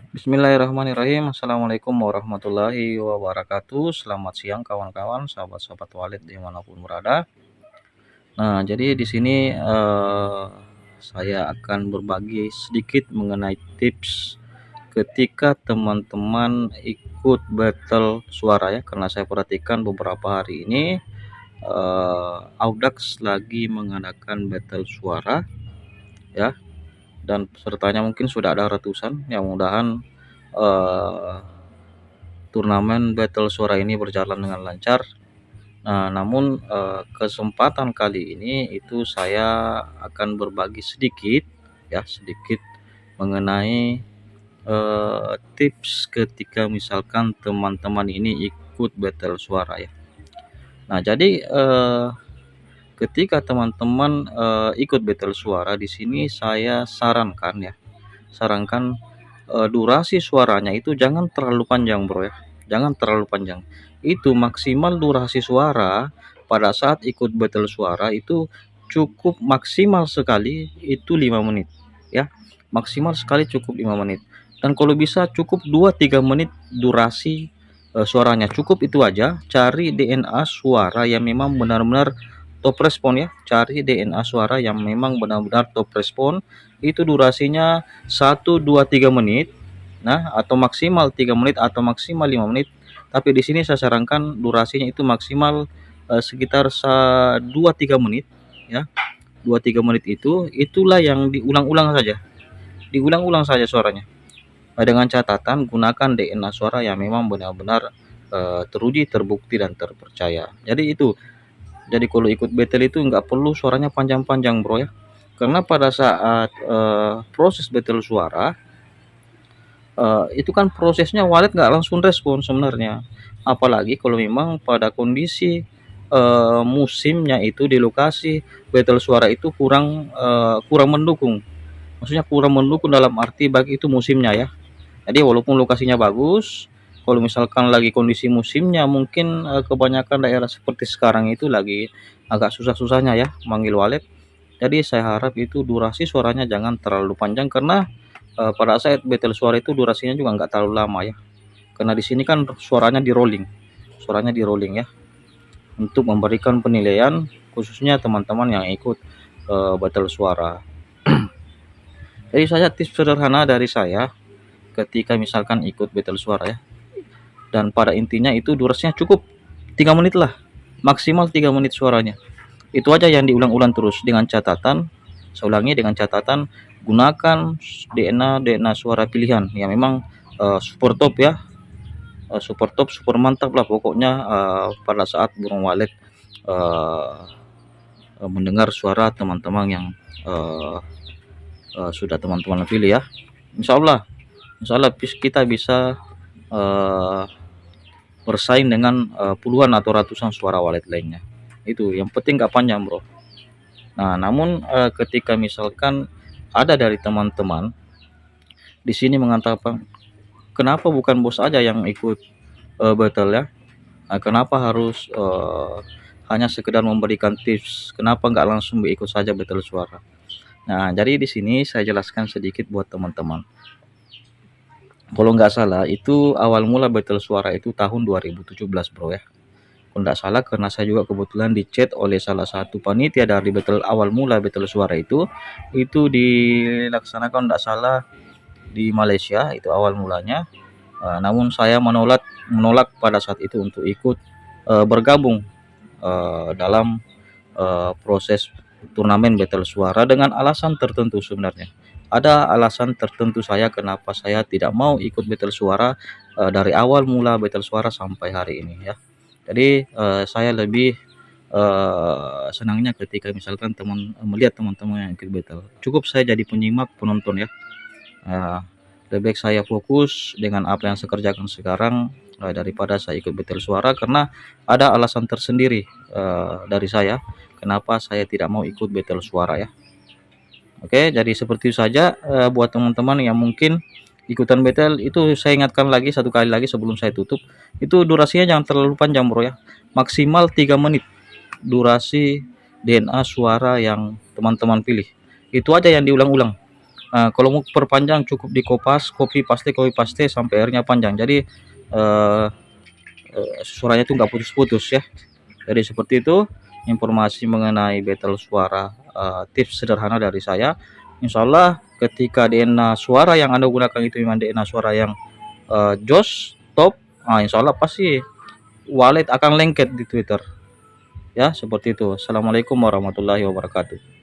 Bismillahirrahmanirrahim. Assalamualaikum warahmatullahi wabarakatuh. Selamat siang kawan-kawan, sahabat-sahabat Walid dimanapun berada. Nah, jadi di sini saya akan berbagi sedikit mengenai tips ketika teman-teman ikut battle suara ya. Karena saya perhatikan beberapa hari ini Audax lagi mengadakan battle suara ya, dan pesertanya mungkin sudah ada ratusan. Yang mudahan turnamen battle suara ini berjalan dengan lancar. Nah, namun kesempatan kali ini itu saya akan berbagi sedikit mengenai tips ketika misalkan teman-teman ini ikut battle suara ya. Nah, jadi ketika teman-teman ikut battle suara di sini saya sarankan durasi suaranya itu jangan terlalu panjang bro ya, jangan terlalu panjang. Itu maksimal durasi suara pada saat ikut battle suara itu cukup maksimal sekali itu 5 menit ya, maksimal sekali cukup 5 menit, dan kalau bisa cukup 2-3 menit durasi suaranya, cukup itu aja. Cari DNA suara yang memang benar-benar top respon ya, cari DNA suara yang memang benar-benar top respon, itu durasinya 1-2-3 menit, nah atau maksimal 3 menit atau maksimal 5 menit. Tapi di sini saya sarankan durasinya itu maksimal sekitar 2-3 menit ya. 2-3 menit itulah yang diulang-ulang saja suaranya. Dengan catatan gunakan DNA suara yang memang benar-benar teruji, terbukti dan terpercaya. Jadi kalau ikut battle itu nggak perlu suaranya panjang-panjang bro ya, karena pada saat proses battle suara itu kan prosesnya walet nggak langsung respon sebenarnya, apalagi kalau memang pada kondisi musimnya itu di lokasi battle suara itu kurang mendukung, maksudnya kurang mendukung dalam arti baik itu musimnya ya. Jadi walaupun lokasinya bagus, kalau misalkan lagi kondisi musimnya mungkin kebanyakan daerah seperti sekarang itu lagi agak susah-susahnya ya manggil walet. Jadi saya harap itu durasi suaranya jangan terlalu panjang, karena pada saat battle suara itu durasinya juga nggak terlalu lama ya. Karena di sini kan suaranya di rolling ya, untuk memberikan penilaian khususnya teman-teman yang ikut battle suara. Jadi saya tips sederhana dari saya ketika misalkan ikut battle suara ya, dan pada intinya itu durasinya cukup 3 menit lah, maksimal 3 menit suaranya. Itu aja yang diulang-ulang terus, dengan catatan, saya ulangi, dengan catatan gunakan DNA suara pilihan yang memang super top ya, super top, super mantap lah pokoknya pada saat burung walet mendengar suara teman-teman yang sudah teman-teman pilih ya. Insya Allah kita bisa bersaing dengan puluhan atau ratusan suara walet lainnya. Itu yang penting nggak panjang bro. Nah, namun ketika misalkan ada dari teman-teman di sini mengatakan, kenapa bukan bos aja yang ikut battle ya? Nah, kenapa harus hanya sekedar memberikan tips? Kenapa nggak langsung ikut saja battle suara? Nah, jadi di sini saya jelaskan sedikit buat teman-teman. Kalau nggak salah itu awal mula battle suara itu tahun 2017 bro ya. Kalau nggak salah, karena saya juga kebetulan di chat oleh salah satu panitia dari battle awal mula battle suara itu dilaksanakan nggak salah di Malaysia itu awal mulanya. Namun saya menolak pada saat itu untuk ikut bergabung dalam proses turnamen battle suara dengan alasan tertentu. Sebenarnya ada alasan tertentu saya kenapa saya tidak mau ikut battle suara dari awal mula battle suara sampai hari ini ya. Jadi saya lebih senangnya ketika misalkan melihat teman-teman yang ikut battle, cukup saya jadi penyimak, penonton ya. Lebih baik saya fokus dengan apa yang saya kerjakan sekarang daripada saya ikut battle suara, karena ada alasan tersendiri dari saya kenapa saya tidak mau ikut battle suara ya. Oke, jadi seperti itu saja buat teman-teman yang mungkin ikutan battle itu. Saya ingatkan lagi satu kali lagi sebelum saya tutup, itu durasinya jangan terlalu panjang bro ya, maksimal 3 menit durasi DNA suara yang teman-teman pilih. Itu aja yang diulang-ulang, Kalau mau perpanjang cukup di Kopas, copy paste sampai akhirnya panjang. Jadi, eee suaranya tuh nggak putus-putus ya. Jadi seperti itu informasi mengenai battle suara, tips sederhana dari saya. Insyaallah ketika DNA suara yang Anda gunakan itu memang DNA suara yang, jos, top, insyaallah pasti wallet akan lengket di Twitter, ya seperti itu. Assalamualaikum warahmatullahi wabarakatuh.